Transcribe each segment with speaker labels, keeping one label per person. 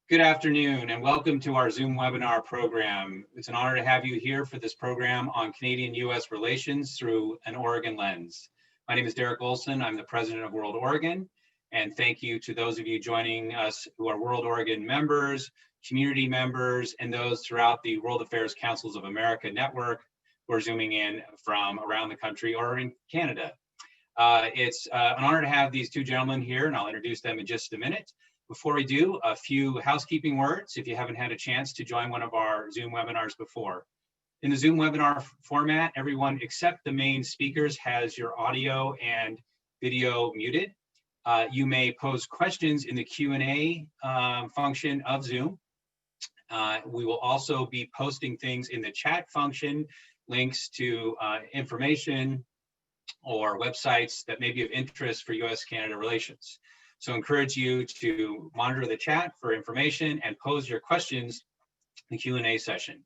Speaker 1: Good afternoon and welcome to our Zoom webinar program. It's an honor to have you here for this program on Canadian-U.S. relations through an Oregon lens. My name is Derek Olson. I'm the president of World Oregon, and thank you to those of you joining us who are World Oregon members, community members, and those throughout the World Affairs Councils of America network who are zooming in from around the country or in Canada. It's an honor to have these two gentlemen here, and I'll introduce them in just a minute. Before we do, a few housekeeping words if you haven't had a chance to join one of our Zoom webinars before. In the Zoom webinar format, everyone except the main speakers has your audio and video muted. You may pose questions in the Q&A function of Zoom. We will also be posting things in the chat function, links to information or websites that may be of interest for U.S.-Canada relations. So I encourage you to monitor the chat for information and pose your questions in the Q&A session.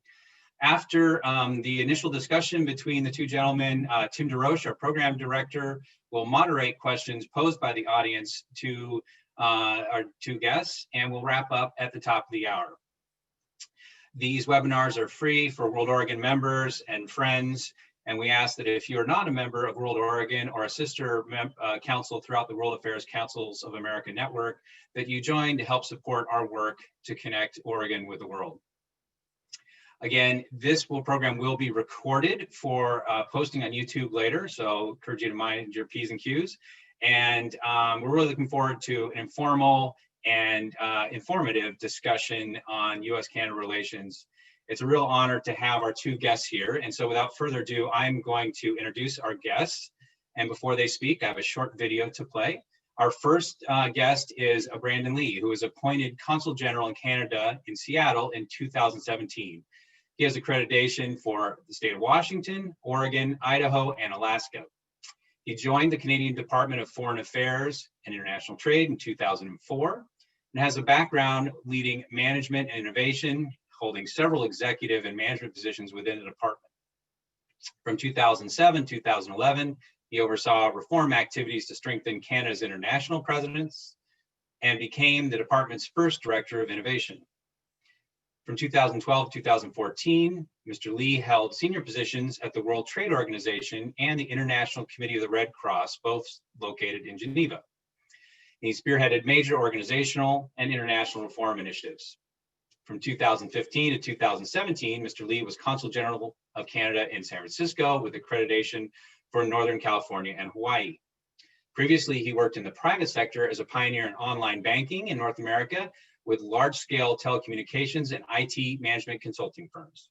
Speaker 1: After the initial discussion between the two gentlemen, Tim DeRoche, our program director, will moderate questions posed by the audience to our two guests, and we'll wrap up at the top of the hour. These webinars are free for World Oregon members and friends, and we ask that if you're not a member of World Oregon or a sister council throughout the World Affairs Councils of America network, that you join to help support our work to connect Oregon with the world. Again, this program will be recorded for posting on YouTube later, so I encourage you to mind your P's and Q's. And we're really looking forward to an informal and informative discussion on U.S.-Canada relations. It's a real honor to have our two guests here. And so without further ado, I'm going to introduce our guests. And before they speak, I have a short video to play. Our first guest is Brandon Lee, who was appointed Consul General in Canada in Seattle in 2017. He has accreditation for the state of Washington, Oregon, Idaho, and Alaska. He joined the Canadian Department of Foreign Affairs and International Trade in 2004 and has a background leading management and innovation, holding several executive and management positions within the department. From 2007-2011, he oversaw reform activities to strengthen Canada's international presence and became the department's first director of innovation. From 2012-2014, Mr. Lee held senior positions at the World Trade Organization and the International Committee of the Red Cross, both located in Geneva. He spearheaded major organizational and international reform initiatives. From 2015 to 2017, Mr. Lee was Consul General of Canada in San Francisco with accreditation for Northern California and Hawaii. Previously, he worked in the private sector as a pioneer in online banking in North America with large-scale telecommunications and IT management consulting firms.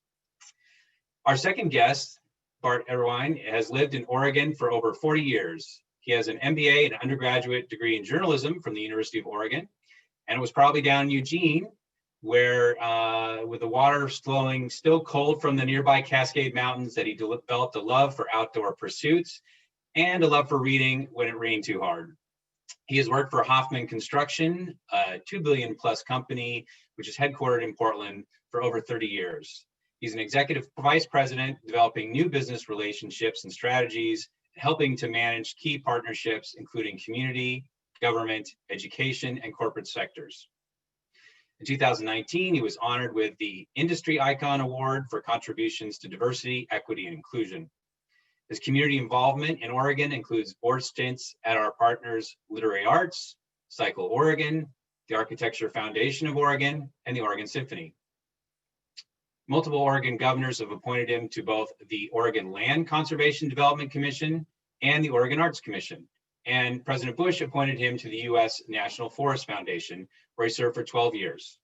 Speaker 1: Our second guest, Bart Erwin, has lived in Oregon for over 40 years. He has an MBA and undergraduate degree in journalism from the University of Oregon, and it was probably down in Eugene where with the water flowing still cold from the nearby Cascade Mountains that he developed a love for outdoor pursuits and a love for reading when it rained too hard. He has worked for Hoffman Construction, a $2 billion plus company, which is headquartered in Portland, for over 30 years. He's an executive vice president, developing new business relationships and strategies, helping to manage key partnerships, including community, government, education, and corporate sectors. In 2019, he was honored with the Industry Icon Award for contributions to diversity, equity, and inclusion. His community involvement in Oregon includes board stints at our partners Literary Arts, Cycle Oregon, the Architecture Foundation of Oregon, and the Oregon Symphony. Multiple Oregon governors have appointed him to both the Oregon Land Conservation Development Commission and the Oregon Arts Commission. And President Bush appointed him to the U.S. National Forest Foundation, where he served for 12 years.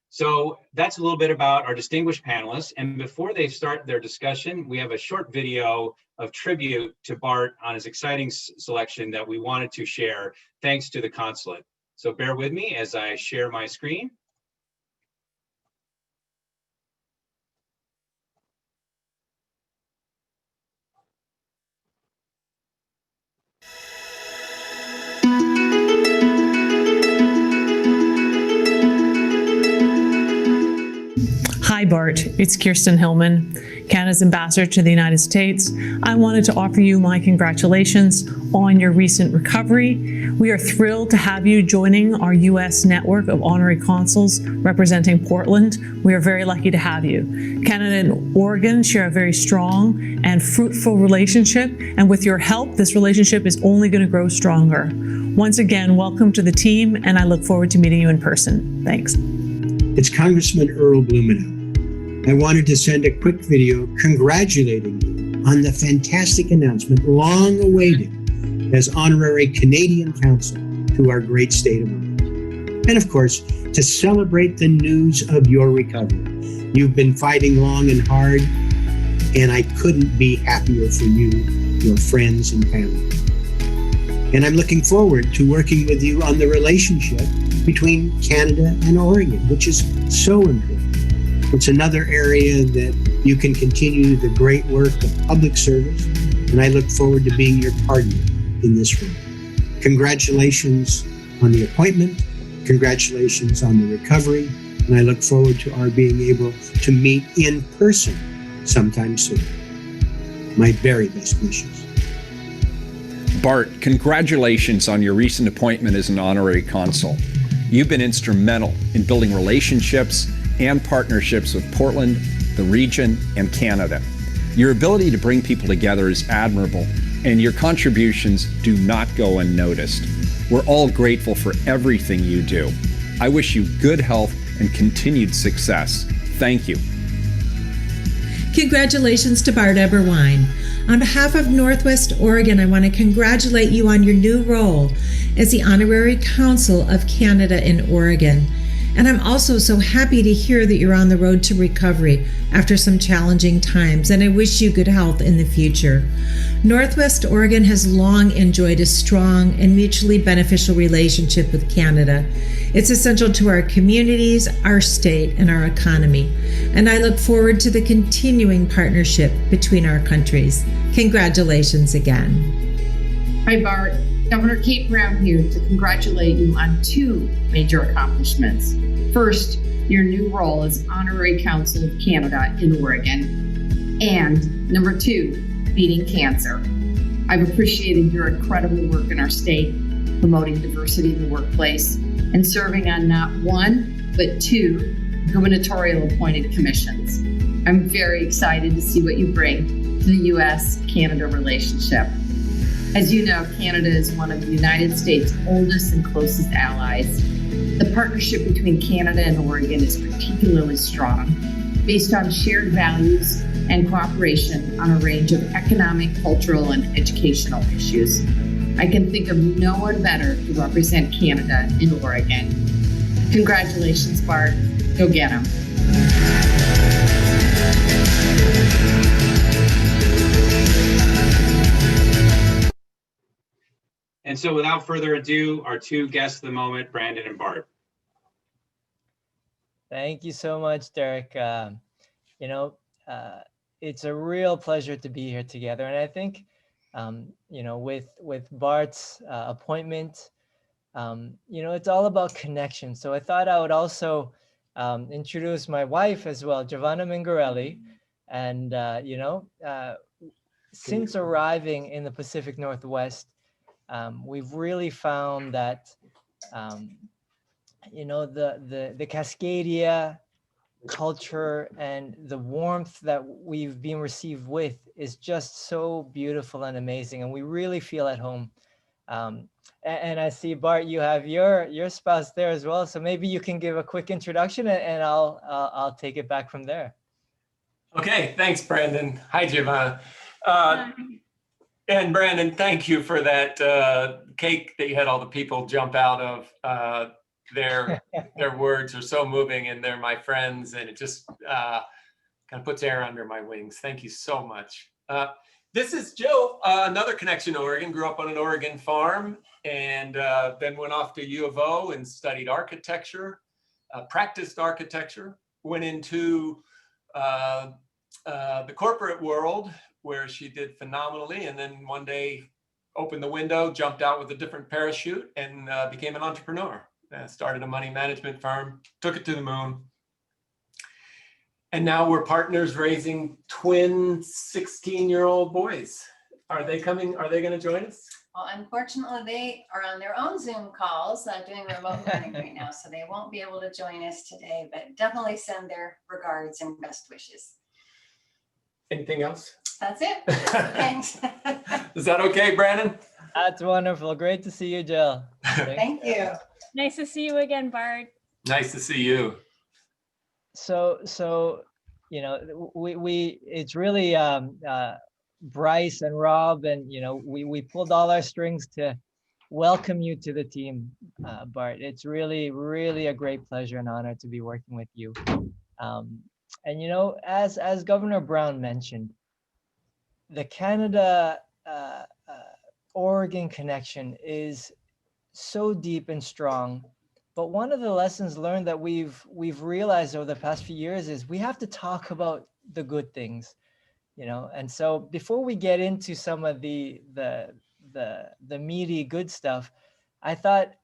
Speaker 1: So that's a little bit about our distinguished panelists. And before they start their discussion, we have a short video of tribute to Bart on his exciting selection that we wanted to share, thanks to the Consulate. So bear with me as I share my screen.
Speaker 2: Hi, Hi Bart, it's Kirsten Hillman, Canada's ambassador to the United States. I wanted to offer you my congratulations on your recent recovery. We are thrilled to have you joining our U.S. network of honorary consuls representing Portland. We are very lucky to have you. Canada and Oregon share a very strong and fruitful relationship, and with your help, this relationship is only going to grow stronger. Once again, welcome to the team, and I look forward to meeting you in person. Thanks.
Speaker 3: It's Congressman Earl Blumenauer. I wanted to send a quick video congratulating you on the fantastic announcement, long awaited, as Honorary Canadian Consul to our great state of Oregon. And of course, to celebrate the news of your recovery. You've been fighting long and hard, and I couldn't be happier for you, your friends and family. And I'm looking forward to working with you on the relationship between Canada and Oregon, which is so important. It's another area that you can continue the great work of public service, and I look forward to being your partner in this role. Congratulations on the appointment, congratulations on the recovery, and I look forward to our being able to meet in person sometime soon. My very best wishes.
Speaker 4: Bart, congratulations on your recent appointment as an honorary consul. You've been instrumental in building relationships and partnerships with Portland, the region, and Canada. Your ability to bring people together is admirable, and your contributions do not go unnoticed. We're all grateful for everything you do. I wish you good health and continued success. Thank you.
Speaker 5: Congratulations to Bart Eberwein. On behalf of Northwest Oregon, I want to congratulate you on your new role as the Honorary Consul of Canada in Oregon. And I'm also so happy to hear that you're on the road to recovery after some challenging times, and I wish you good health in the future. Northwest Oregon has long enjoyed a strong and mutually beneficial relationship with Canada. It's essential to our communities, our state, and our economy. And I look forward to the continuing partnership between our countries. Congratulations again.
Speaker 6: Hi, Bart. Governor Kate Brown here to congratulate you on two major accomplishments. First, your new role as Honorary Consul of Canada in Oregon. And number two, beating cancer. I've appreciated your incredible work in our state, promoting diversity in the workplace, and serving on not one, but two gubernatorial appointed commissions. I'm very excited to see what you bring to the U.S.-Canada relationship. As you know, Canada is one of the United States' oldest and closest allies. The partnership between Canada and Oregon is particularly strong, based on shared values and cooperation on a range of economic, cultural, and educational issues. I can think of no one better to represent Canada in Oregon. Congratulations, Bart. Go get 'em.
Speaker 1: And so without further ado, our two guests of the moment, Brandon and Bart.
Speaker 7: Thank you so much, Derek. It's a real pleasure to be here together. And I think, with Bart's appointment, it's all about connection. So I thought I would also introduce my wife as well, Giovanna Mingarelli. And, since arriving in the Pacific Northwest, we've really found that, the Cascadia culture and the warmth that we've been received with is just so beautiful and amazing, and we really feel at home. And I see, Bart, you have your spouse there as well, so maybe you can give a quick introduction, and I'll take it back from there.
Speaker 8: Okay, thanks, Brandon. Hi, Giovanna. And Brandon, thank you for that cake that you had all the people jump out of. Their words are so moving, and they're my friends, and it just kind of puts air under my wings. Thank you so much. This is Joe, another connection to Oregon. Grew up on an Oregon farm, and then went off to U of O and studied architecture, practiced architecture, went into the corporate world, where she did phenomenally, and then one day opened the window, jumped out with a different parachute, and became an entrepreneur. Started a money management firm, took it to the moon. And now we're partners raising twin 16-year-old boys. Are they coming? Are they going to join us?
Speaker 9: Well, unfortunately, they are on their own Zoom calls doing remote learning right now, so they won't be able to join us today, but definitely send their regards and best wishes.
Speaker 8: Anything else?
Speaker 9: That's it. Thanks.
Speaker 8: Is that okay, Brandon?
Speaker 7: That's wonderful. Great to see you, Jill.
Speaker 9: Thank you.
Speaker 10: Nice to see you again, Bart.
Speaker 8: Nice to see you.
Speaker 7: So you know, we it's really Bryce and Rob, and you know, we pulled all our strings to welcome you to the team, Bart. It's really a great pleasure and honor to be working with you. And you know, as Governor Brown mentioned, the Canada Oregon connection is so deep and strong. But one of the lessons learned that we've realized over the past few years is we have to talk about the good things, you know. And so before we get into some of the meaty good stuff, I thought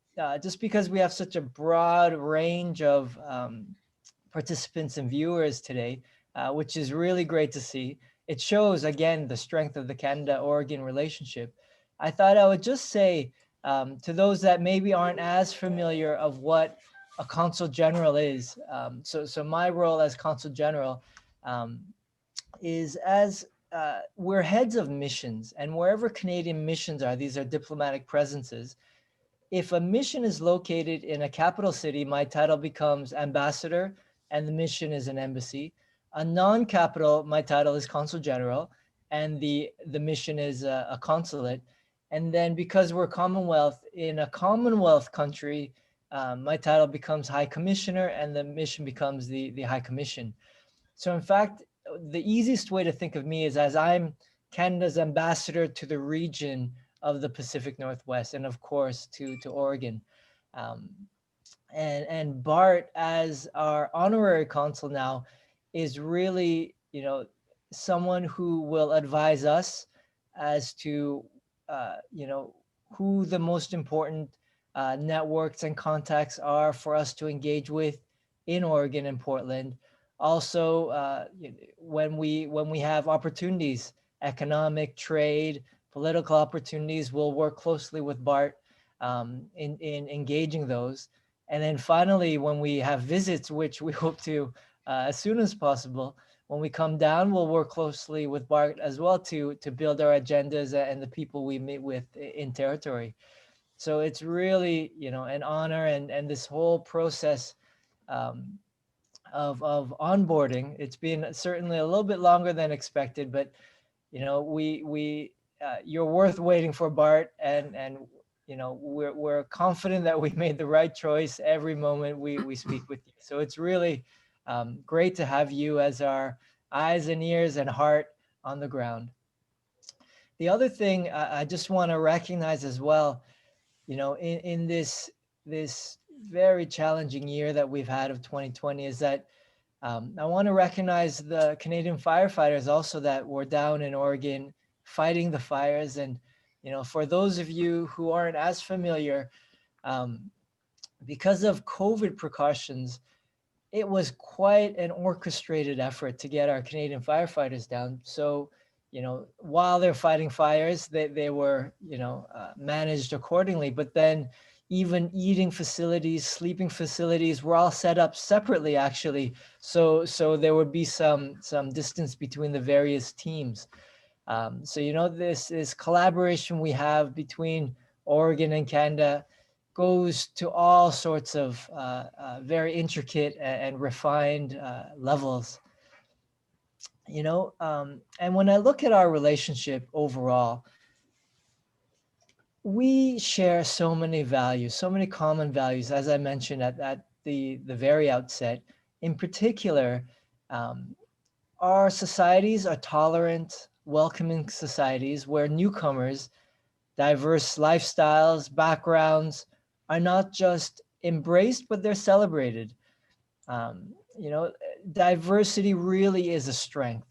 Speaker 7: just because we have such a broad range of participants and viewers today, which is really great to see. It shows again the strength of the Canada-Oregon relationship. I thought I would just say, to those that maybe aren't as familiar of what a Consul General is. So my role as Consul General is as we're heads of missions, and wherever Canadian missions are, these are diplomatic presences. If a mission is located in a capital city, my title becomes ambassador and the mission is an embassy. A non-capital, my title is Consul General and the mission is a consulate. And then because we're Commonwealth, in a Commonwealth country, my title becomes High Commissioner and the mission becomes the High Commission. So in fact, the easiest way to think of me is as I'm Canada's ambassador to the region of the Pacific Northwest and of course to Oregon. And Bart, as our honorary consul now, is really, you know, someone who will advise us as to you know, who the most important networks and contacts are for us to engage with in Oregon and Portland. Also, when we have opportunities, economic, trade, political opportunities, we'll work closely with Bart in engaging those. And then finally, when we have visits, which we hope to as soon as possible, when we come down, we'll work closely with Bart as well to build our agendas and the people we meet with in territory. So it's really, you know, an honor, and this whole process of onboarding, it's been certainly a little bit longer than expected, but you know, you're worth waiting for, Bart, and you know, we're confident that we made the right choice every moment we speak with you. So it's really great to have you as our eyes and ears and heart on the ground. The other thing I just want to recognize as well, you know, in this very challenging year that we've had of 2020, is that I want to recognize the Canadian firefighters also that were down in Oregon fighting the fires. And, you know, for those of you who aren't as familiar, because of COVID precautions, it was quite an orchestrated effort to get our Canadian firefighters down. So, you know, while they're fighting fires, they were, you know, managed accordingly. But then even eating facilities, sleeping facilities were all set up separately, actually. So there would be some distance between the various teams. So, you know, this collaboration we have between Oregon and Canada goes to all sorts of very intricate and refined levels, you know. And when I look at our relationship overall, we share so many values, so many common values, as I mentioned at the very outset. In particular, our societies are tolerant, welcoming societies where newcomers, diverse lifestyles, backgrounds, are not just embraced, but they're celebrated. You know, diversity really is a strength.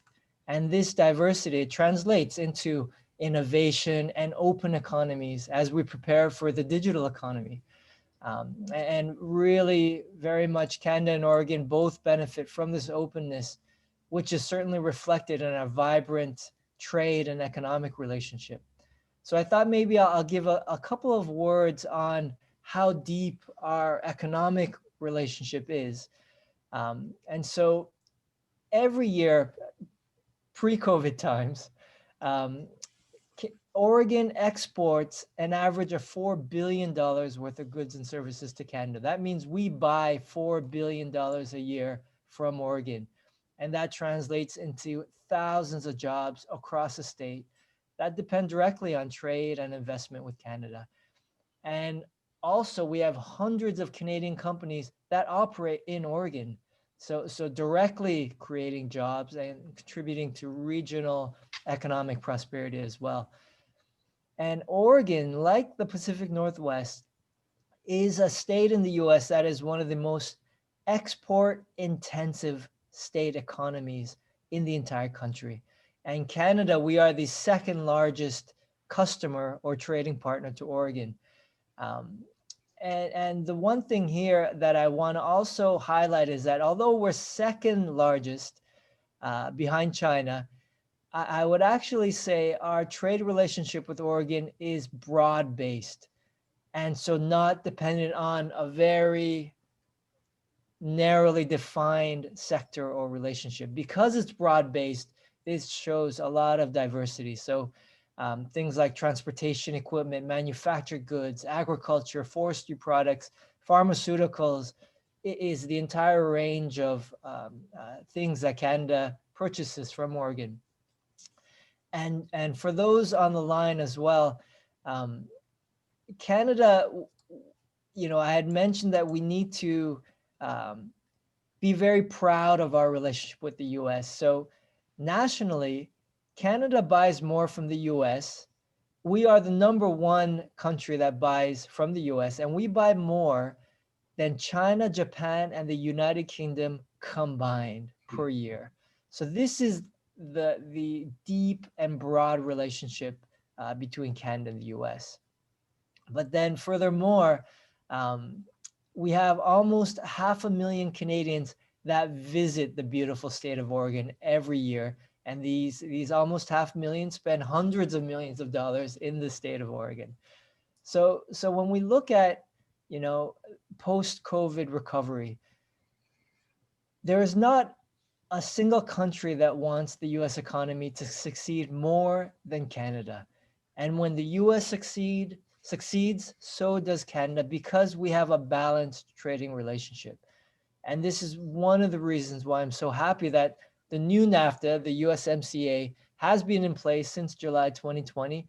Speaker 7: And this diversity translates into innovation and open economies as we prepare for the digital economy. And really very much Canada and Oregon both benefit from this openness which is certainly reflected in our vibrant trade and economic relationship. So I thought maybe I'll give a couple of words on how deep our economic relationship is. And so every year, pre-COVID times, Oregon exports an average of $4 billion worth of goods and services to Canada. That means we buy $4 billion a year from Oregon. And that translates into thousands of jobs across the state that depend directly on trade and investment with Canada. And also we have hundreds of Canadian companies that operate in Oregon. So directly creating jobs and contributing to regional economic prosperity as well. And Oregon, like the Pacific Northwest, is a state in the US that is one of the most export-intensive state economies in the entire country. And Canada, we are the second largest customer or trading partner to Oregon. And the one thing here that I want to also highlight is that although we're second largest behind China, I would actually say our trade relationship with Oregon is broad-based, and so not dependent on a very narrowly defined sector or relationship. Because it's broad-based, this shows a lot of diversity. So things like transportation equipment, manufactured goods, agriculture, forestry products, pharmaceuticals, it is the entire range of things that Canada purchases from Oregon. And for those on the line as well, Canada, I had mentioned that we need to be very proud of our relationship with the US. So nationally, Canada buys more from the US. We are the #1 country that buys from the US, and we buy more than China, Japan, and the United Kingdom combined per year. So this is the deep and broad relationship between Canada and the US. But then furthermore, we have almost 500,000 Canadians that visit the beautiful state of Oregon every year. And these almost 500,000 spend hundreds of millions of dollars in the state of Oregon. So when we look at, post-COVID recovery, there is not a single country that wants the US economy to succeed more than Canada. And when the US succeeds, so does Canada, because we have a balanced trading relationship. And this is one of the reasons why I'm so happy that the new NAFTA, the USMCA, has been in place since July 2020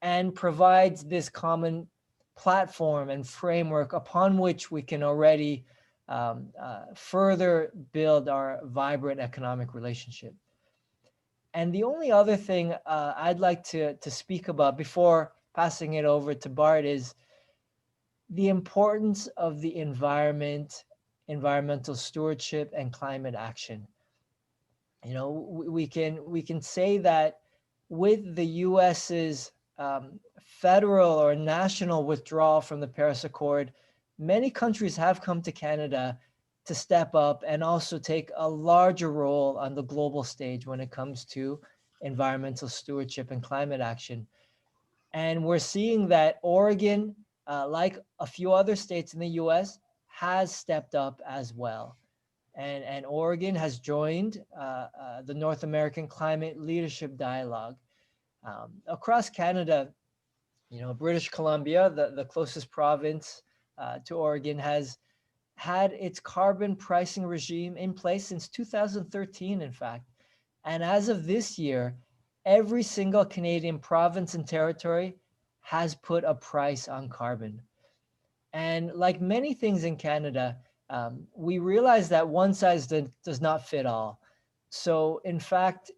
Speaker 7: and provides this common platform and framework upon which we can already further build our vibrant economic relationship. And the only other thing I'd like to speak about before passing it over to Bart is the importance of the environmental stewardship and climate action. We can say that with the US's federal or national withdrawal from the Paris Accord, many countries have come to Canada to step up and also take a larger role on the global stage when it comes to environmental stewardship and climate action. And we're seeing that Oregon, like a few other states in the US, has stepped up as well. And Oregon has joined the North American Climate Leadership Dialogue. Across Canada, British Columbia, the closest province to Oregon, has had its carbon pricing regime in place since 2013, in fact. And as of this year, every single Canadian province and territory has put a price on carbon. And like many things in Canada, we realize that one size does not fit all. So in fact,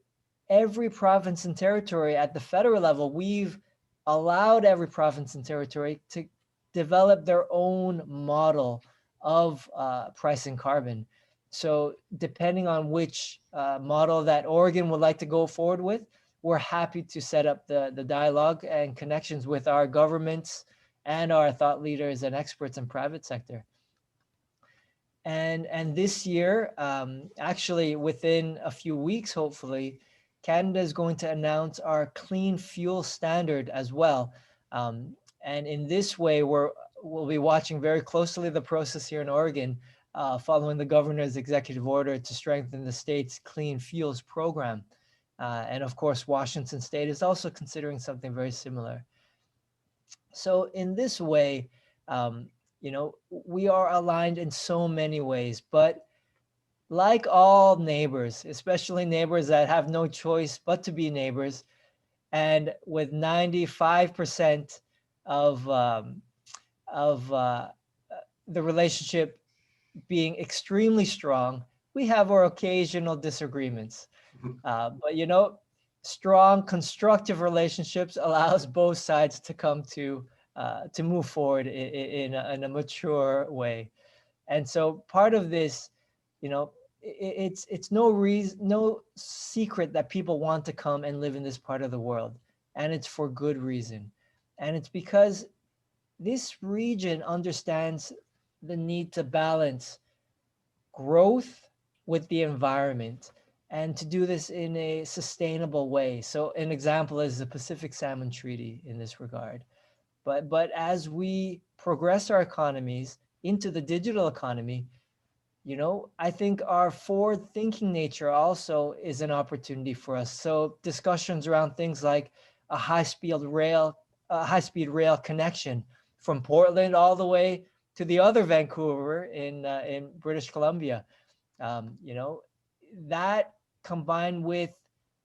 Speaker 7: every province and territory at the federal level, we've allowed every province and territory to develop their own model of pricing carbon. So depending on which model that Oregon would like to go forward with, we're happy to set up the dialogue and connections with our governments and our thought leaders and experts in private sector. And this year, actually within a few weeks, hopefully, Canada is going to announce our clean fuel standard as well. And in this way, we'll be watching very closely the process here in Oregon, following the governor's executive order to strengthen the state's clean fuels program. And of course, Washington State is also considering something very similar. So in this way, we are aligned in so many ways, but like all neighbors, especially neighbors that have no choice but to be neighbors, and with 95% of the relationship being extremely strong, we have our occasional disagreements. But strong, constructive relationships allows both sides to come to move forward in a mature way. And so part of this, it's no secret that people want to come and live in this part of the world, and it's for good reason. And it's because this region understands the need to balance growth with the environment, and to do this in a sustainable way. So an example is the Pacific Salmon Treaty in this regard. But as we progress our economies into the digital economy, I think our forward-thinking nature also is an opportunity for us. So discussions around things like a high-speed rail connection from Portland all the way to the other Vancouver in British Columbia, that combined with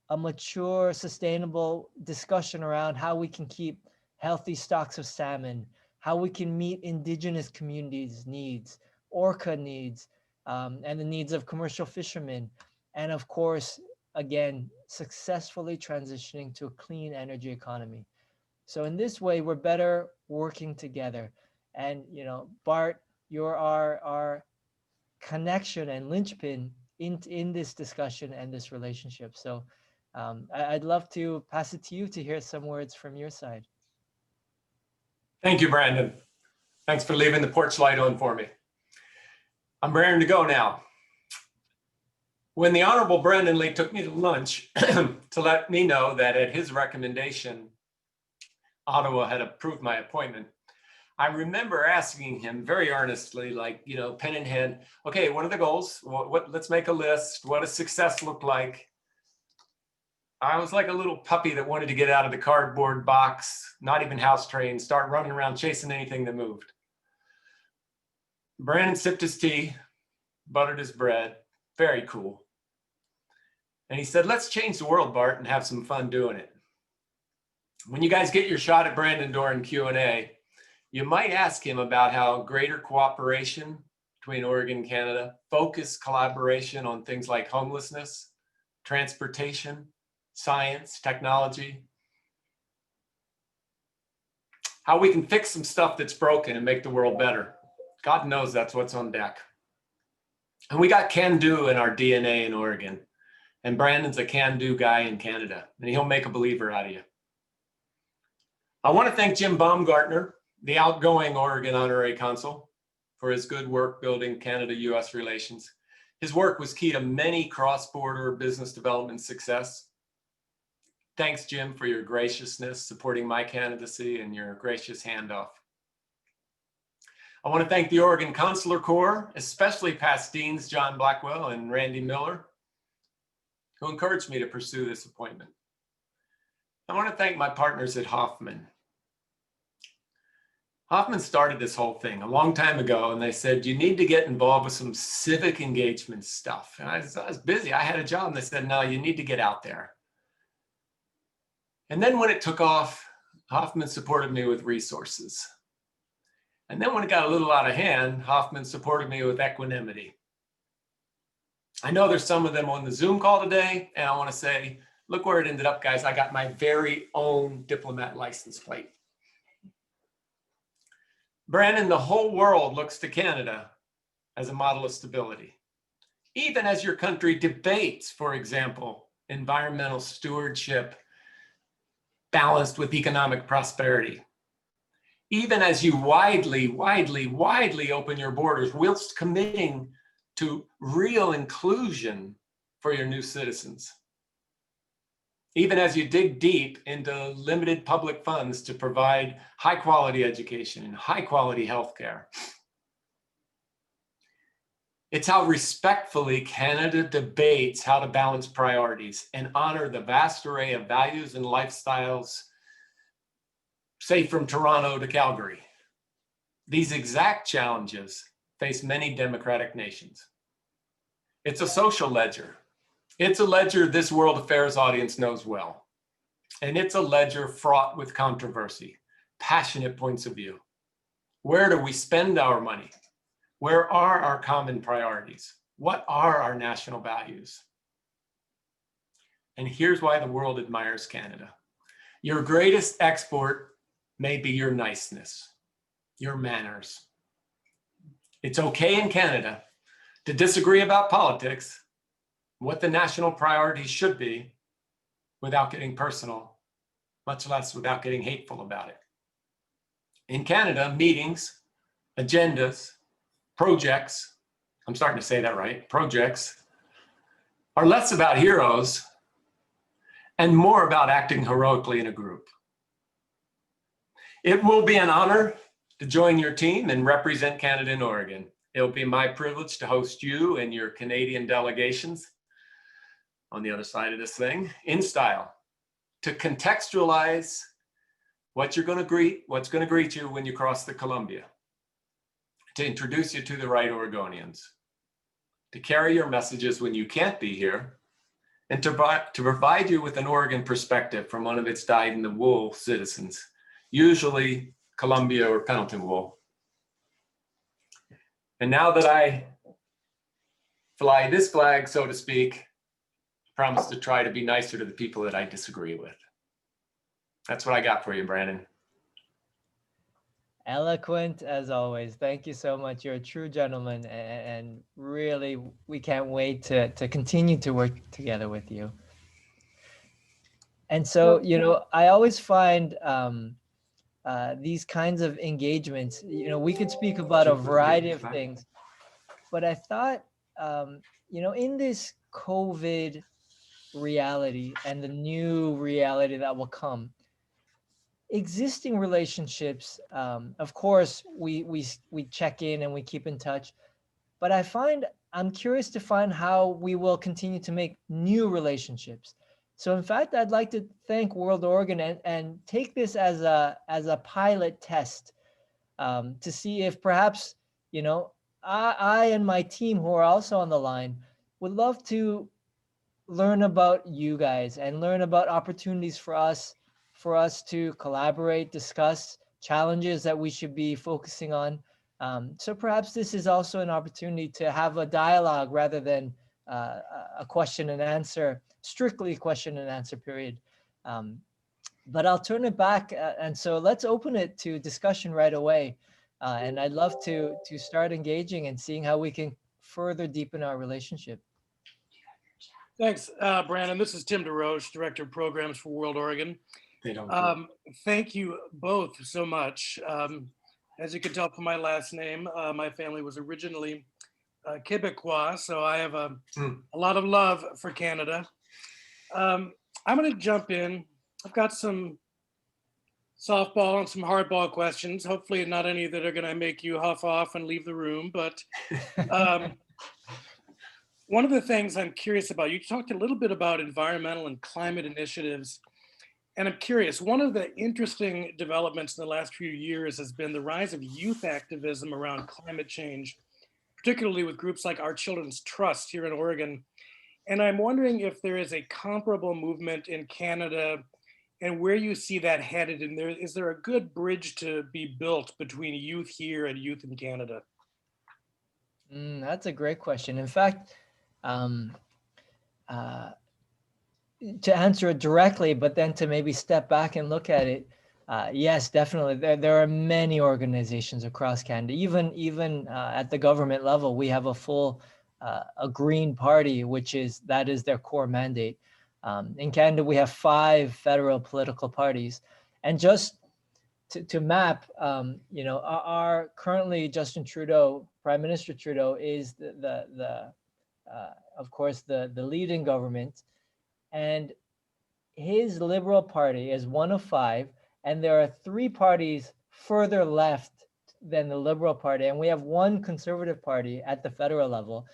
Speaker 7: a mature, sustainable discussion around how we can keep healthy stocks of salmon, how we can meet indigenous communities' needs, orca needs, and the needs of commercial fishermen. And of course, again, successfully transitioning to a clean energy economy. So in this way, we're better working together. And, Bart, you're our connection and linchpin in this discussion and this relationship. So I'd love to pass it to you to hear some words from your side.
Speaker 8: Thank you, Brandon. Thanks for leaving the porch light on for me. I'm raring to go now. When the Honorable Brandon Lee took me to lunch to let me know that at his recommendation, Ottawa had approved my appointment, I remember asking him very earnestly, like, pen in hand, okay, what are the goals? Let's make a list. What does success look like? I was like a little puppy that wanted to get out of the cardboard box, not even house trained, start running around chasing anything that moved. Brandon sipped his tea, buttered his bread, very cool. And he said, let's change the world, Bart, and have some fun doing it. When you guys get your shot at Brandon during Q&A, you might ask him about how greater cooperation between Oregon and Canada, focused collaboration on things like homelessness, transportation, science, technology, how we can fix some stuff that's broken and make the world better. God knows that's what's on deck. And we got can-do in our DNA in Oregon. And Brandon's a can-do guy in Canada, and he'll make a believer out of you. I want to thank Jim Baumgartner, the outgoing Oregon Honorary Consul, for his good work building Canada-U.S. relations. His work was key to many cross-border business development success. Thanks, Jim, for your graciousness supporting my candidacy and your gracious handoff. I want to thank the Oregon Consular Corps, especially past Deans John Blackwell and Randy Miller, who encouraged me to pursue this appointment. I want to thank my partners at Hoffman. Hoffman started this whole thing a long time ago, and they said, you need to get involved with some civic engagement stuff. And I was busy, I had a job, and they said, no, you need to get out there. And then when it took off, Hoffman supported me with resources. And then when it got a little out of hand, Hoffman supported me with equanimity. I know there's some of them on the Zoom call today, and I want to say, look where it ended up, guys. I got my very own diplomat license plate. Brandon, the whole world looks to Canada as a model of stability. Even as your country debates, for example, environmental stewardship balanced with economic prosperity. even as you widely open your borders, whilst committing to real inclusion for your new citizens. Even as you dig deep into limited public funds to provide high quality education and high quality healthcare. It's how respectfully Canada debates how to balance priorities and honor the vast array of values and lifestyles, say from Toronto to Calgary. These exact challenges face many democratic nations. It's a social ledger. It's a ledger this world affairs audience knows well. And it's a ledger fraught with controversy, passionate points of view. Where do we spend our money? Where are our common priorities? What are our national values? And here's why the world admires Canada. Your greatest export may be your niceness, your manners. It's okay in Canada to disagree about politics, what the national priorities should be, without getting personal, much less without getting hateful about it. In Canada, meetings, agendas, projects, I'm starting to say that right, projects, are less about heroes and more about acting heroically in a group. It will be an honor to join your team and represent Canada in Oregon. It'll be my privilege to host you and your Canadian delegations on the other side of this thing in style, to contextualize what's going to greet you when you cross the Columbia, to introduce you to the right Oregonians, to carry your messages when you can't be here, and to provide you with an Oregon perspective from one of its dyed-in-the-wool citizens, usually Columbia or Pendleton wool. And now that I fly this flag, so to speak, I promise to try to be nicer to the people that I disagree with. That's what I got for you, Brandon.
Speaker 7: Eloquent as always. Thank you so much. You're a true gentleman, and really, we can't wait to continue to work together with you. And so, you know, I always find these kinds of engagements, you know, we could speak about a variety of things, but I thought, you know, in this COVID reality and the new reality that will come, existing relationships, of course, we check in and we keep in touch, but I'm curious to find how we will continue to make new relationships. So in fact, I'd like to thank World Oregon and take this as a pilot test to see if perhaps, you know, I and my team who are also on the line would love to learn about you guys and learn about opportunities for us to collaborate, discuss challenges that we should be focusing on. So perhaps this is also an opportunity to have a dialogue rather than a question and answer, strictly question and answer period. But I'll turn it back. And so let's open it to discussion right away. And I'd love to start engaging and seeing how we can further deepen our relationship.
Speaker 11: Thanks, Brandon. This is Tim DeRoche, Director of Programs for World Oregon. Thank you both so much. As you can tell from my last name, my family was originally Quebecois, so I have a lot of love for Canada. I'm going to jump in. I've got some softball and some hardball questions. Hopefully not any that are going to make you huff off and leave the room, but one of the things I'm curious about, you talked a little bit about environmental and climate initiatives, and I'm curious, one of the interesting developments in the last few years has been the rise of youth activism around climate change, particularly with groups like Our Children's Trust here in Oregon. And I'm wondering if there is a comparable movement in Canada and where you see that headed. And is there a good bridge to be built between youth here and youth in Canada?
Speaker 7: That's a great question. In fact, to answer it directly, but then to maybe step back and look at it, yes, definitely. There are many organizations across Canada, even at the government level. We have a full a Green Party, that is their core mandate. In Canada, we have 5 federal political parties, and just to map, our currently Justin Trudeau, Prime Minister Trudeau, is of course the leading government, and his Liberal Party is one of 5, and there are 3 parties further left than the Liberal Party, and we have 1 Conservative Party at the federal level.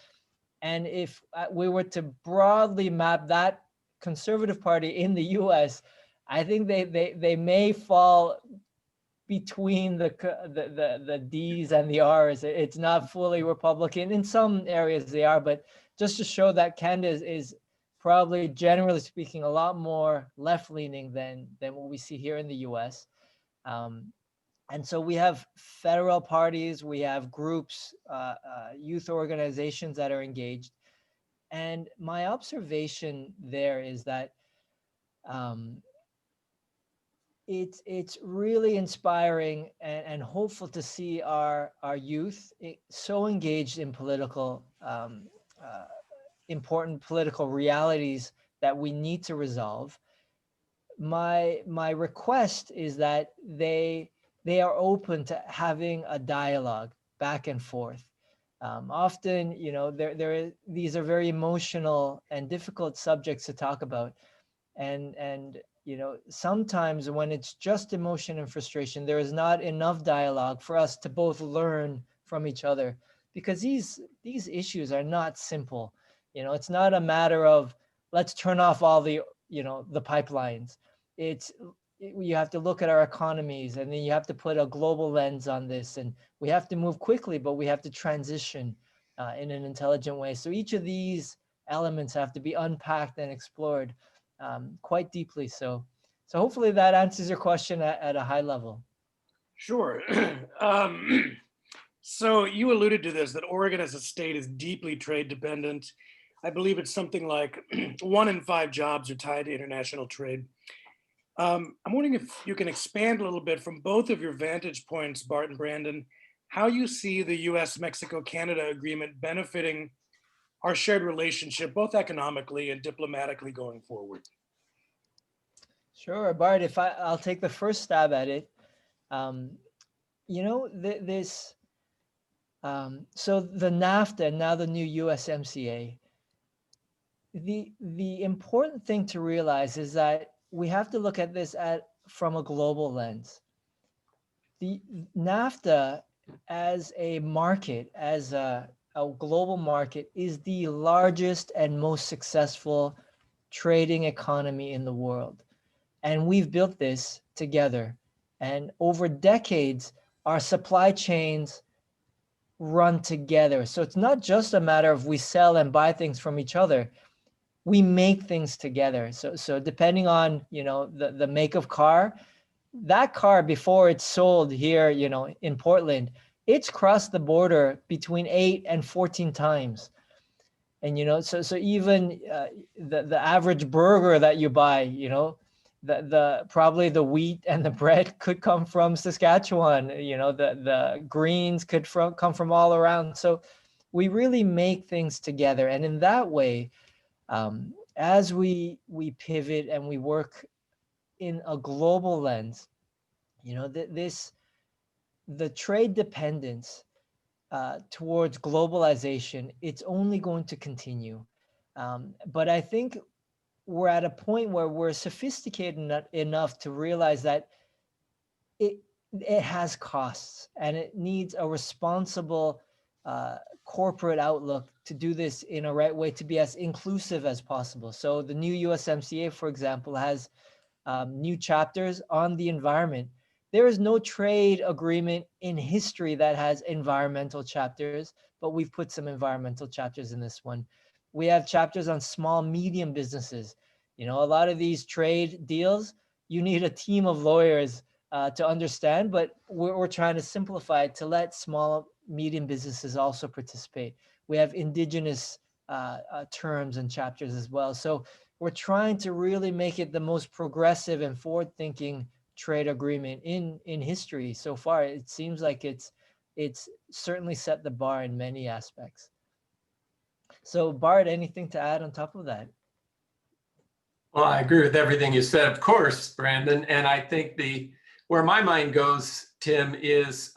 Speaker 7: And if we were to broadly map that Conservative Party in the U.S., I think they may fall between the D's and the R's. It's not fully Republican. In some areas they are, but just to show that Canada is probably, generally speaking, a lot more left-leaning than what we see here in the U.S. And so we have federal parties, we have groups, youth organizations that are engaged. And my observation there is that it's really inspiring and hopeful to see our youth so engaged in important political realities that we need to resolve. My request is that they are open to having a dialogue back and forth. Often, these are very emotional and difficult subjects to talk about. And sometimes when it's just emotion and frustration, there is not enough dialogue for us to both learn from each other, because these issues are not simple. It's not a matter of let's turn off all the pipelines. You have to look at our economies, and then you have to put a global lens on this, and we have to move quickly, but we have to transition in an intelligent way. So each of these elements have to be unpacked and explored quite deeply. So hopefully that answers your question at a high level.
Speaker 11: Sure. So you alluded to this, that Oregon as a state is deeply trade dependent. I believe it's something like 1 in 5 jobs are tied to international trade. I'm wondering if you can expand a little bit from both of your vantage points, Bart and Brandon, how you see the U.S.-Mexico-Canada agreement benefiting our shared relationship, both economically and diplomatically going forward.
Speaker 7: Sure, Bart, I'll take the first stab at it. So the NAFTA and now the new USMCA, the important thing to realize is that we have to look at this from a global lens. The NAFTA as a market, as a global market, is the largest and most successful trading economy in the world. And we've built this together. And over decades, our supply chains run together. So it's not just a matter of we sell and buy things from each other. We make things together. So depending on, the make of car, that car before it's sold here, in Portland, it's crossed the border between 8 and 14 times. And, so even the average burger that you buy, probably the wheat and the bread could come from Saskatchewan, the greens could come from all around. So we really make things together. And in that way, as we pivot and we work in a global lens, the trade dependence towards globalization, it's only going to continue. But I think we're at a point where we're sophisticated enough to realize that it has costs, and it needs a responsible corporate outlook to do this in a right way, to be as inclusive as possible. So the new USMCA, for example, has new chapters on the environment. There is no trade agreement in history that has environmental chapters, but we've put some environmental chapters in this one. We have chapters on small, medium businesses. A lot of these trade deals, you need a team of lawyers to understand, but we're trying to simplify it to let small, medium businesses also participate. We have indigenous terms and chapters as well. So we're trying to really make it the most progressive and forward-thinking trade agreement in history. So far, it seems like it's certainly set the bar in many aspects. So Bart, anything to add on top of that?
Speaker 8: Well, I agree with everything you said, of course, Brandon. And I think where my mind goes, Tim, is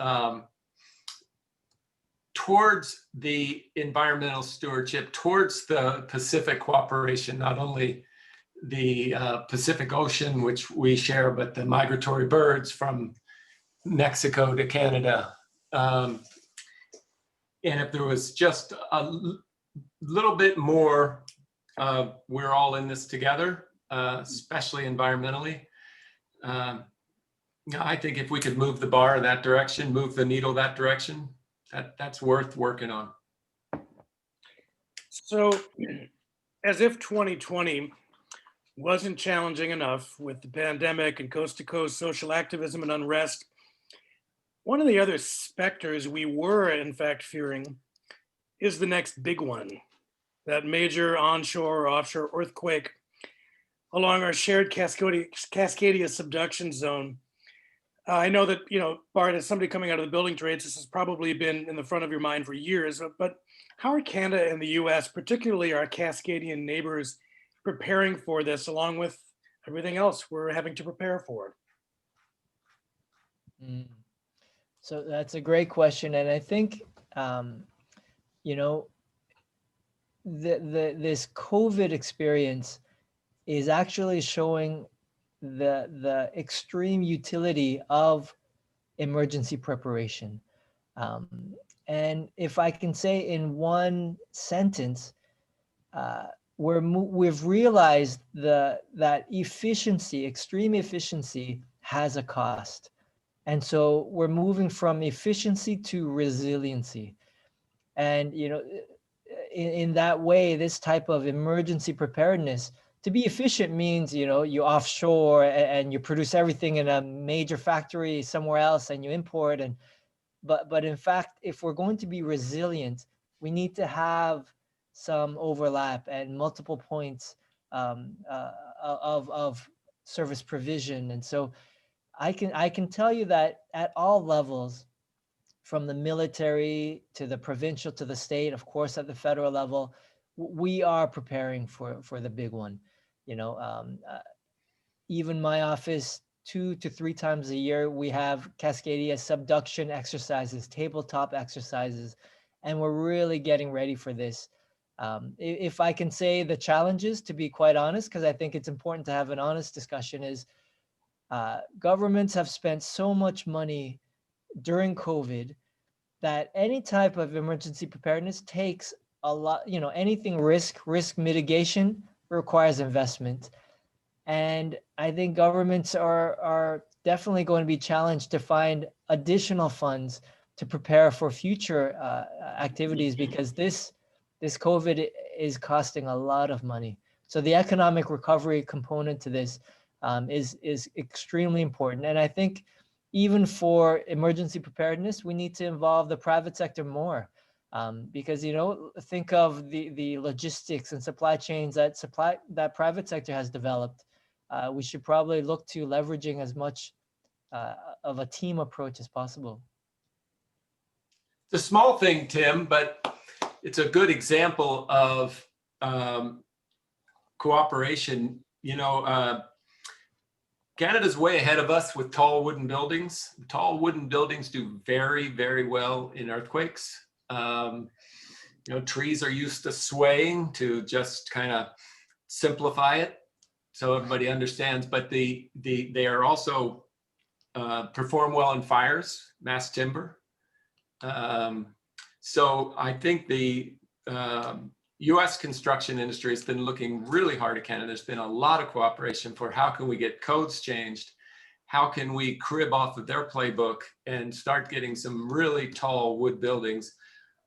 Speaker 8: towards the environmental stewardship, towards the Pacific cooperation, not only the Pacific Ocean, which we share, but the migratory birds from Mexico to Canada. And if there was just a little bit more, we're all in this together, especially environmentally. I think if we could move the bar in that direction, move the needle that direction, that's worth working on.
Speaker 11: So, as if 2020 wasn't challenging enough with the pandemic and coast-to-coast social activism and unrest, one of the other specters we were in fact fearing is the next big one, that major onshore or offshore earthquake along our shared Cascadia subduction zone. I know that, Bart, as somebody coming out of the building trades, this has probably been in the front of your mind for years, but how are Canada and the U.S., particularly our Cascadian neighbors, preparing for this along with everything else we're having to prepare for?
Speaker 7: So that's a great question. And I think, this COVID experience is actually showing the extreme utility of emergency preparation. And if I can say in one sentence, we've realized that efficiency, extreme efficiency, has a cost. And so we're moving from efficiency to resiliency. And in that way, this type of emergency preparedness, to be efficient means, you offshore and you produce everything in a major factory somewhere else and you import. But in fact, if we're going to be resilient, we need to have some overlap and multiple points of service provision. And so I can tell you that at all levels, from the military to the provincial to the state, of course, at the federal level, we are preparing for the big one. Even my office, 2 to 3 times a year, we have Cascadia subduction exercises, tabletop exercises, and we're really getting ready for this. If I can say the challenges, to be quite honest, because I think it's important to have an honest discussion, is governments have spent so much money during COVID that any type of emergency preparedness takes a lot, anything risk mitigation requires investment. And I think governments are definitely going to be challenged to find additional funds to prepare for future activities, because this COVID is costing a lot of money. So the economic recovery component to this is extremely important. And I think even for emergency preparedness, we need to involve the private sector more, because think of the logistics and supply chains that private sector has developed. We should probably look to leveraging as much of a team approach as possible.
Speaker 8: It's a small thing, Tim, but it's a good example of cooperation. Canada's way ahead of us with tall wooden buildings. Tall wooden buildings do very, very well in earthquakes. Trees are used to swaying, to just kind of simplify it so everybody understands, but they are also perform well in fires, mass timber. So I think the U.S. construction industry has been looking really hard at Canada. There's been a lot of cooperation for how can we get codes changed? How can we crib off of their playbook and start getting some really tall wood buildings,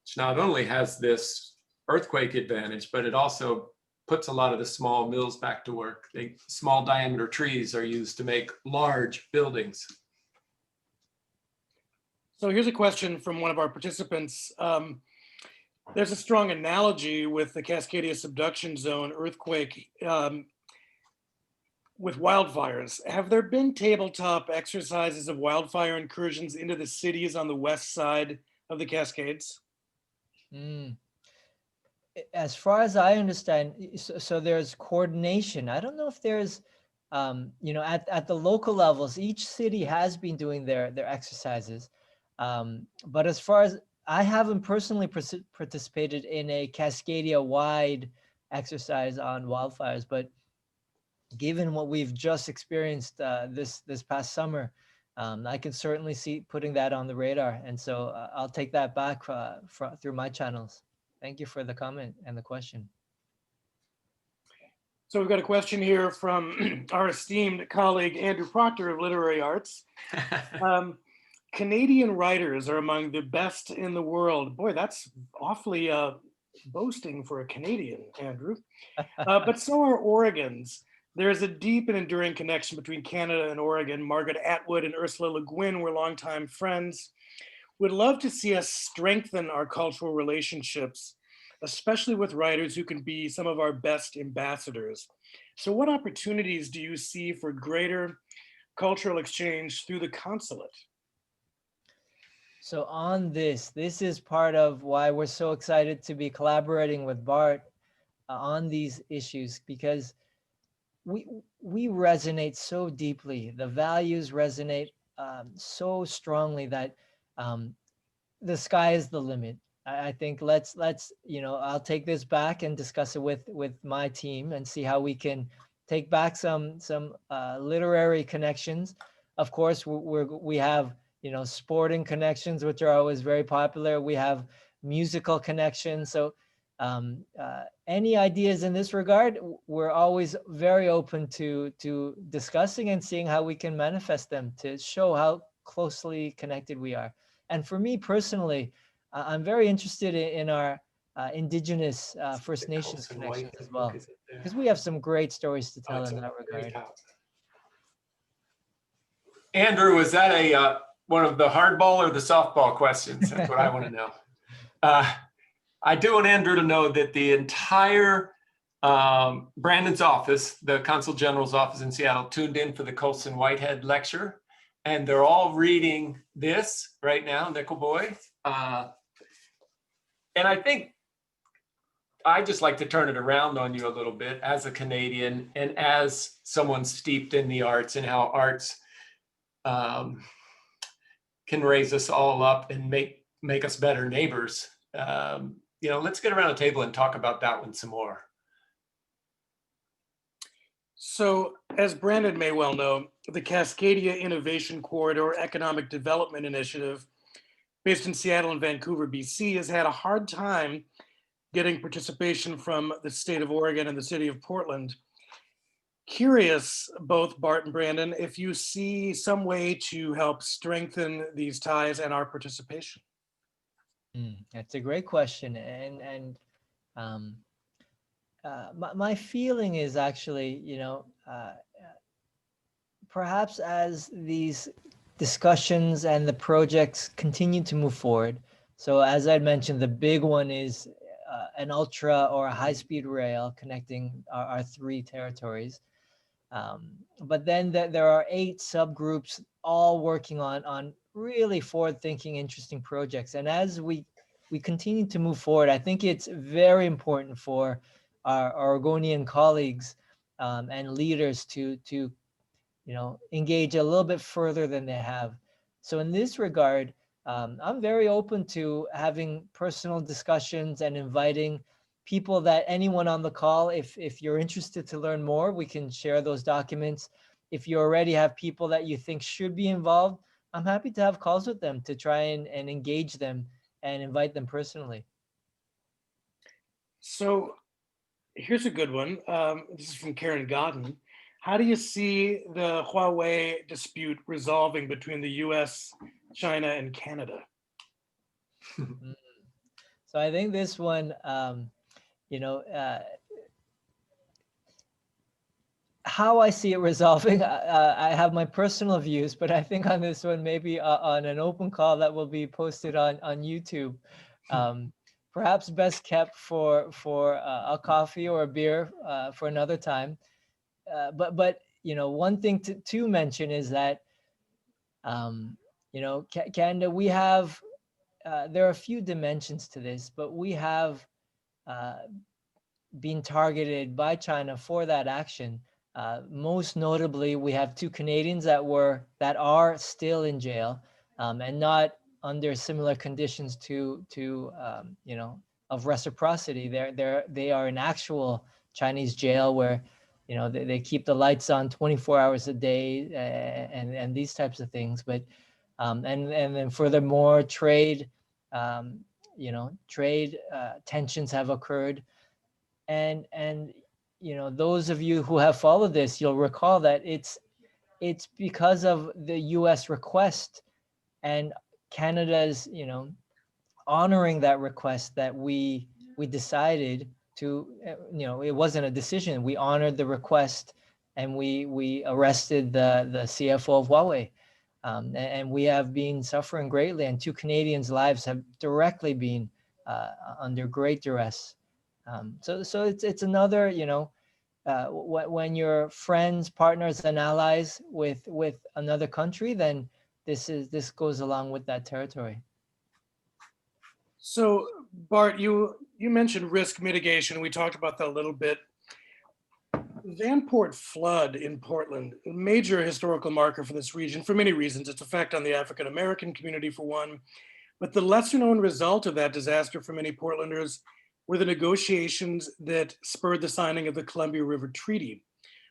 Speaker 8: which not only has this earthquake advantage, but it also puts a lot of the small mills back to work. Small diameter trees are used to make large buildings.
Speaker 11: So here's a question from one of our participants. There's a strong analogy with the Cascadia subduction zone earthquake with wildfires. Have there been tabletop exercises of wildfire incursions into the cities on the west side of the Cascades?
Speaker 7: As far as I understand, so there's coordination. I don't know if there's at the local levels, each city has been doing their exercises. But as far as I haven't personally participated in a Cascadia-wide exercise on wildfires, but given what we've just experienced this past summer, I can certainly see putting that on the radar. And so I'll take that back through my channels. Thank you for the comment and the question.
Speaker 11: So we've got a question here from our esteemed colleague, Andrew Proctor of Literary Arts. Canadian writers are among the best in the world. Boy, that's awfully boasting for a Canadian, Andrew. But so are Oregons. There's a deep and enduring connection between Canada and Oregon. Margaret Atwood and Ursula Le Guin were longtime friends. Would love to see us strengthen our cultural relationships, especially with writers who can be some of our best ambassadors. So what opportunities do you see for greater cultural exchange through the consulate?
Speaker 7: So on this is part of why we're so excited to be collaborating with Bart on these issues, because we resonate so deeply. The values resonate so strongly that the sky is the limit. I think let's I'll take this back and discuss it with my team and see how we can take back some literary connections. Of course, we have sporting connections, which are always very popular. We have musical connections. So any ideas in this regard, we're always very open to discussing and seeing how we can manifest them to show how closely connected we are. And for me personally, I'm very interested in our Indigenous First Nations connections as well, because we have some great stories to tell in that regard.
Speaker 8: Andrew, is that one of the hardball or the softball questions? That's what I want to know. I do want Andrew to know that the entire Brandon's office, the Consul General's office in Seattle, tuned in for the Colson Whitehead lecture, and they're all reading this right now, Nickel Boy. And I think I just like to turn it around on you a little bit as a Canadian and as someone steeped in the arts and how arts can raise us all up and make us better neighbors. Let's get around the table and talk about that one some more.
Speaker 11: So, as Brandon may well know, the Cascadia Innovation Corridor Economic Development Initiative, based in Seattle and Vancouver, BC, has had a hard time getting participation from the state of Oregon and the city of Portland. Curious, both Bart and Brandon, if you see some way to help strengthen these ties and our participation.
Speaker 7: That's a great question, and my feeling is actually, perhaps as these discussions and the projects continue to move forward. So as I mentioned, the big one is an ultra or a high-speed rail connecting our three territories. But then there are 8 subgroups all working on really forward-thinking, interesting projects. And as we continue to move forward, I think it's very important for our Oregonian colleagues and leaders to engage a little bit further than they have. So in this regard, I'm very open to having personal discussions and inviting people that anyone on the call, if you're interested to learn more, we can share those documents. If you already have people that you think should be involved, I'm happy to have calls with them to try and engage them and invite them personally.
Speaker 11: So here's a good one. This is from Karen Godden. How do you see the Huawei dispute resolving between the U.S., China, and Canada?
Speaker 7: So I think this one, how I see it resolving, I have my personal views, but I think on this one, maybe on an open call that will be posted on YouTube, perhaps best kept for a coffee or a beer for another time. But one thing to mention is that, Canada, we have, there are a few dimensions to this, but we have been targeted by China for that action. Most notably, we have 2 Canadians that are still in jail, and not under similar conditions to of reciprocity. They are in actual Chinese jail where, they keep the lights on 24 hours a day, and these types of things. But and then furthermore, trade tensions have occurred, and those of you who have followed this, you'll recall that it's because of the U.S. request and Canada's honoring that request that we decided to, it wasn't a decision. We honored the request, and we arrested the CFO of Huawei, and we have been suffering greatly, and 2 Canadians' lives have directly been under great duress. So it's another, when you're friends, partners, and allies with another country, then this goes along with that territory.
Speaker 11: So Bart, you mentioned risk mitigation. We talked about that a little bit. Vanport flood in Portland, a major historical marker for this region for many reasons. Its effect on the African American community, for one, but the lesser known result of that disaster for many Portlanders were the negotiations that spurred the signing of the Columbia River Treaty,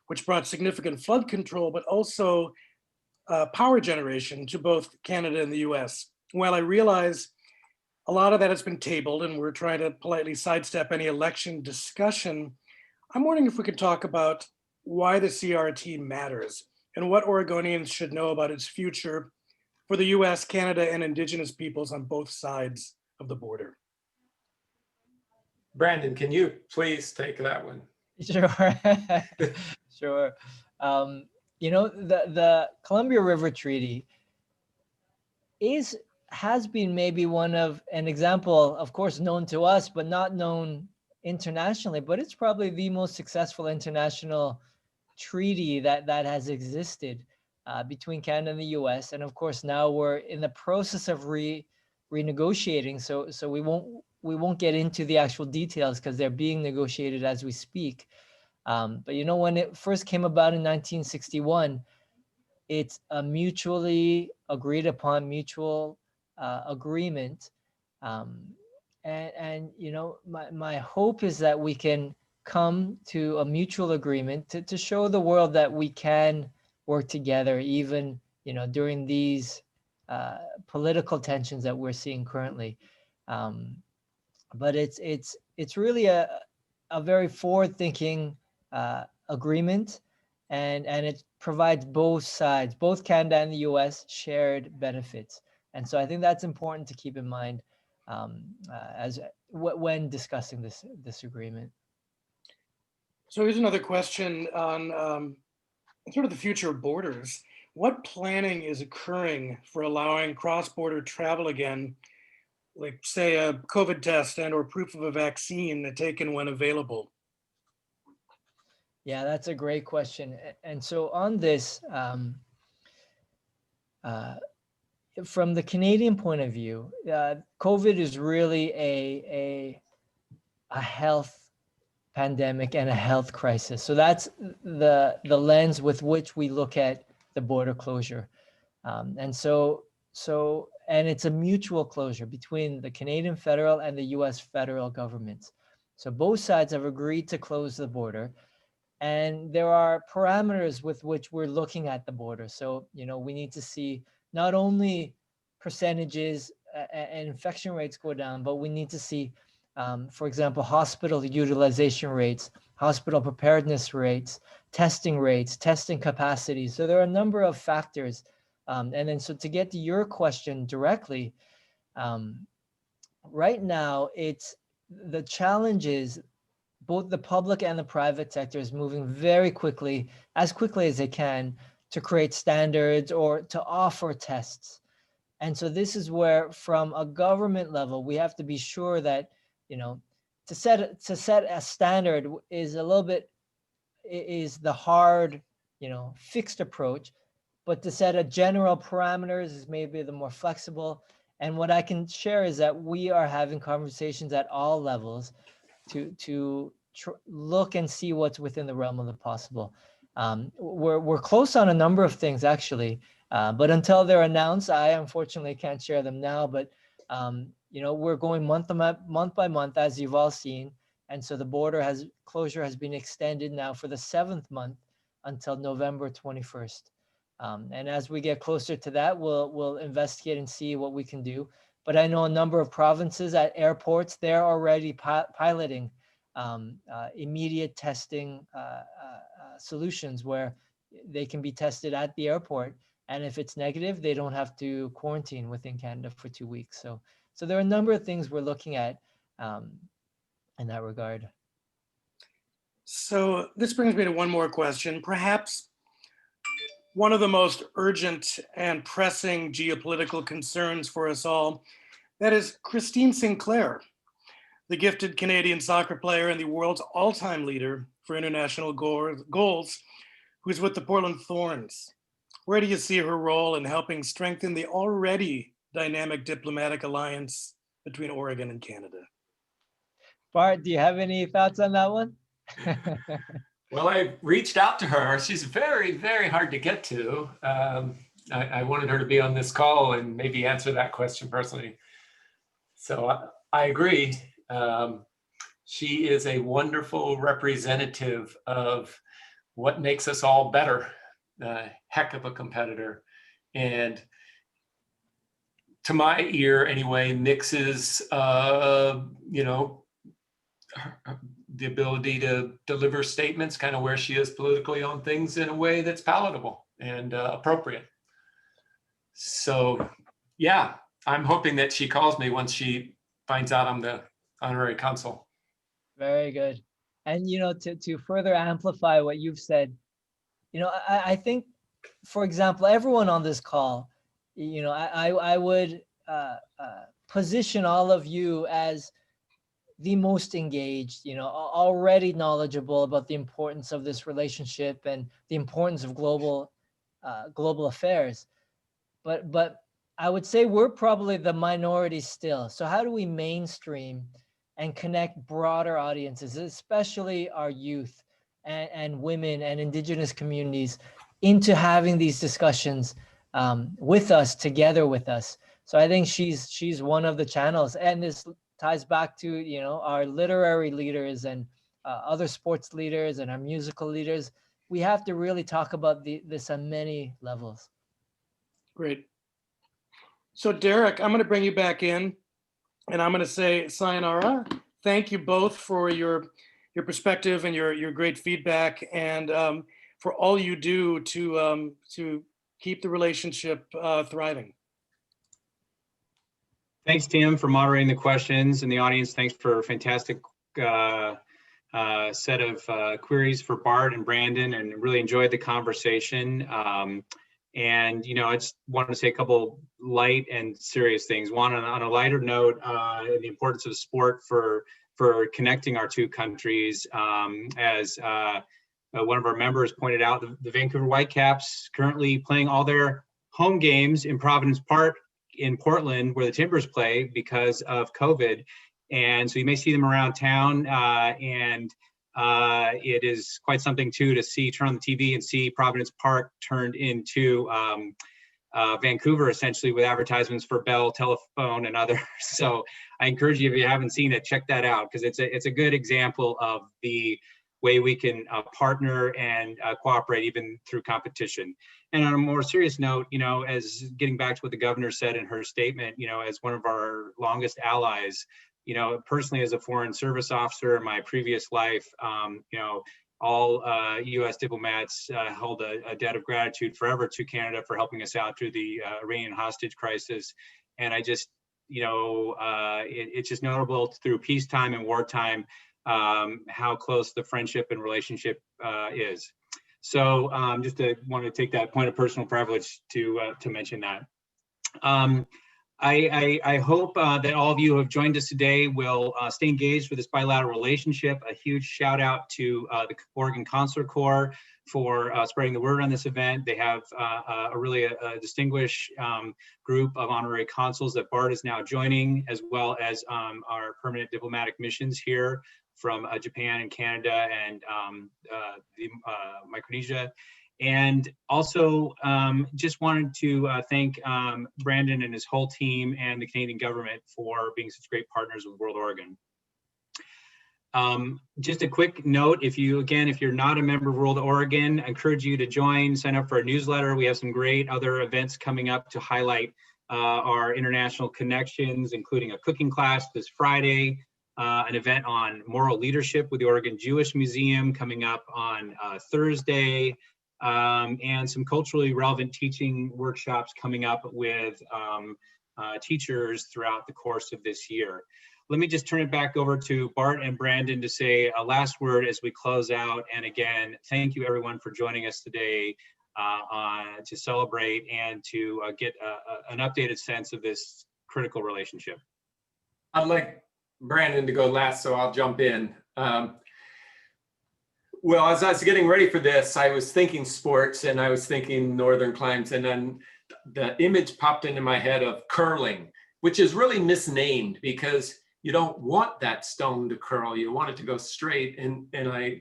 Speaker 11: which brought significant flood control, but also power generation to both Canada and the US. While I realize a lot of that has been tabled and we're trying to politely sidestep any election discussion, I'm wondering if we could talk about why the CRT matters and what Oregonians should know about its future for the US, Canada, and Indigenous peoples on both sides of the border.
Speaker 8: Brandon, can you please take that one?
Speaker 7: Sure. Sure. The Columbia River Treaty has been maybe an example, of course, known to us, but not known internationally, but it's probably the most successful international treaty that has existed between Canada and the US. And of course, now we're in the process of renegotiating. So we won't get into the actual details because they're being negotiated as we speak. But when it first came about in 1961, it's a mutually agreed upon mutual agreement. And my hope is that we can come to a mutual agreement to show the world that we can work together, even during these political tensions that we're seeing currently. But it's really a very forward-thinking agreement, and it provides both sides, both Canada and the US, shared benefits. And so I think that's important to keep in mind when discussing this agreement.
Speaker 11: So here's another question on sort of the future of borders. What planning is occurring for allowing cross-border travel again, like say a COVID test and or proof of a vaccine taken when available?
Speaker 7: Yeah, that's a great question. And so on this, from the Canadian point of view, COVID is really a health pandemic and a health crisis. So that's the lens with which we look at the border closure. And it's a mutual closure between the Canadian federal and the US federal governments. So both sides have agreed to close the border. And there are parameters with which we're looking at the border. So, we need to see not only percentages and infection rates go down, but we need to see, for example, hospital utilization rates, hospital preparedness rates, testing capacity. So there are a number of factors. And then so to get to your question directly, right now, it's the challenges. Both the public and the private sector is moving very quickly as they can, to create standards or to offer tests. And so this is where, from a government level, we have to be sure that, to set a standard is the hard, fixed approach, but to set a general parameters is maybe the more flexible. And what I can share is that we are having conversations at all levels to look and see what's within the realm of the possible. We're close on a number of things actually, but until they're announced, I unfortunately can't share them now. But we're going month by month, as you've all seen, and so the border closure has been extended now for the 7th month until November 21st. And as we get closer to that, we'll investigate and see what we can do. But I know a number of provinces at airports, they're already piloting immediate testing solutions where they can be tested at the airport. And if it's negative, they don't have to quarantine within Canada for 2 weeks. So there are a number of things we're looking at in that regard.
Speaker 11: So this brings me to one more question. Perhaps one of the most urgent and pressing geopolitical concerns for us all, that is Christine Sinclair, the gifted Canadian soccer player and the world's all-time leader for international goals, who's with the Portland Thorns. Where do you see her role in helping strengthen the already dynamic diplomatic alliance between Oregon and Canada?
Speaker 7: Bart, do you have any thoughts on that one?
Speaker 8: Well, I reached out to her. She's very, very hard to get to. I wanted her to be on this call and maybe answer that question personally. So I agree. She is a wonderful representative of what makes us all better. Heck of a competitor. And to my ear anyway, mixes, the ability to deliver statements kind of where she is politically on things in a way that's palatable and appropriate. So yeah, I'm hoping that she calls me once she finds out I'm the honorary consul.
Speaker 7: Very good. And, to further amplify what you've said, I think, for example, everyone on this call, I would position all of you as the most engaged, already knowledgeable about the importance of this relationship and the importance of global affairs. But I would say we're probably the minority still. So how do we mainstream and connect broader audiences, especially our youth and women and Indigenous communities, into having these discussions with us, together with us? So I think she's one of the channels, and this ties back to our literary leaders and other sports leaders and our musical leaders. We have to really talk about this on many levels.
Speaker 11: Great. So Derek, I'm going to bring you back in, and I'm going to say sayonara. Thank you both for your perspective and your great feedback, and for all you do to keep the relationship thriving.
Speaker 1: Thanks, Tim, for moderating the questions, and the audience, thanks for a fantastic set of queries for Bart and Brandon, and really enjoyed the conversation. And I just wanted to say a couple light and serious things. One, on a lighter note, the importance of sport for connecting our two countries. As one of our members pointed out, the Vancouver Whitecaps currently playing all their home games in Providence Park in Portland, where the Timbers play, because of COVID. And so you may see them around town, and it is quite something too to turn on the TV and see Providence Park turned into Vancouver, essentially, with advertisements for Bell Telephone and others. So I encourage you, if you haven't seen it, check that out, because it's a good example of the way we can partner and cooperate even through competition. And on a more serious note, as getting back to what the governor said in her statement, as one of our longest allies, personally as a foreign service officer in my previous life, all U.S. diplomats hold a debt of gratitude forever to Canada for helping us out through the Iranian hostage crisis. And I just, it's just notable through peacetime and wartime how close the friendship and relationship is. So just want to take that point of personal privilege to mention that. I hope that all of you who have joined us today will stay engaged with this bilateral relationship. A huge shout out to the Oregon Consular Corps for spreading the word on this event. They have a really distinguished group of honorary consuls that Bart is now joining, as well as our permanent diplomatic missions here from Japan and Canada and Micronesia. And also just wanted to thank Brandon and his whole team and the Canadian government for being such great partners with World Oregon. Just a quick note, if you're not a member of World Oregon, I encourage you to join, sign up for our newsletter. We have some great other events coming up to highlight our international connections, including a cooking class this Friday, an event on moral leadership with the Oregon Jewish Museum coming up on Thursday, and some culturally relevant teaching workshops coming up with teachers throughout the course of this year. Let me just turn it back over to Bart and Brandon to say a last word as we close out. And again, thank you everyone for joining us today to celebrate and to get an updated sense of this critical relationship.
Speaker 8: I'd like Brandon to go last, so I'll jump in. Well, as I was getting ready for this, I was thinking sports and I was thinking northern climes, and then the image popped into my head of curling, which is really misnamed because you don't want that stone to curl, you want it to go straight. And the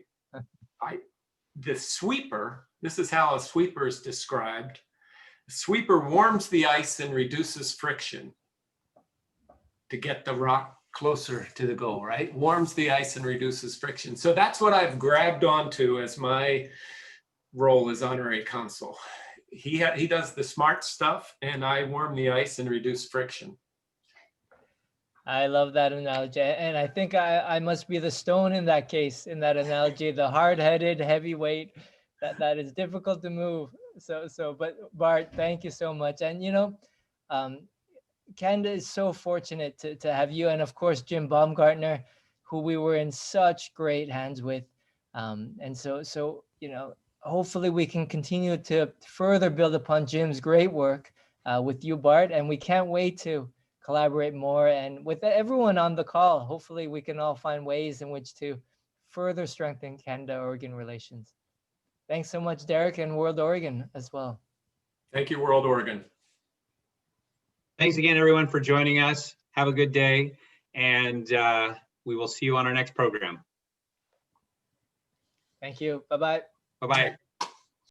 Speaker 8: sweeper, this is how a sweeper is described. The sweeper warms the ice and reduces friction to get the rock closer to the goal, right? Warms the ice and reduces friction. So that's what I've grabbed onto as my role as honorary consul. He does the smart stuff and I warm the ice and reduce friction.
Speaker 7: I love that analogy. And I think I must be the stone in that case, in that analogy, the hard-headed heavyweight that is difficult to move. But Bart, thank you so much. And Canada is so fortunate to have you, and of course Jim Baumgartner, who we were in such great hands with, and so hopefully we can continue to further build upon Jim's great work with you, Bart, and we can't wait to collaborate more. And with everyone on the call, hopefully we can all find ways in which to further strengthen Canada-Oregon relations. Thanks so much, Derek, and World Oregon as well.
Speaker 8: Thank you, World Oregon.
Speaker 1: Thanks again, everyone, for joining us. Have a good day, and we will see you on our next program.
Speaker 7: Thank you. Bye-bye.
Speaker 1: Bye-bye.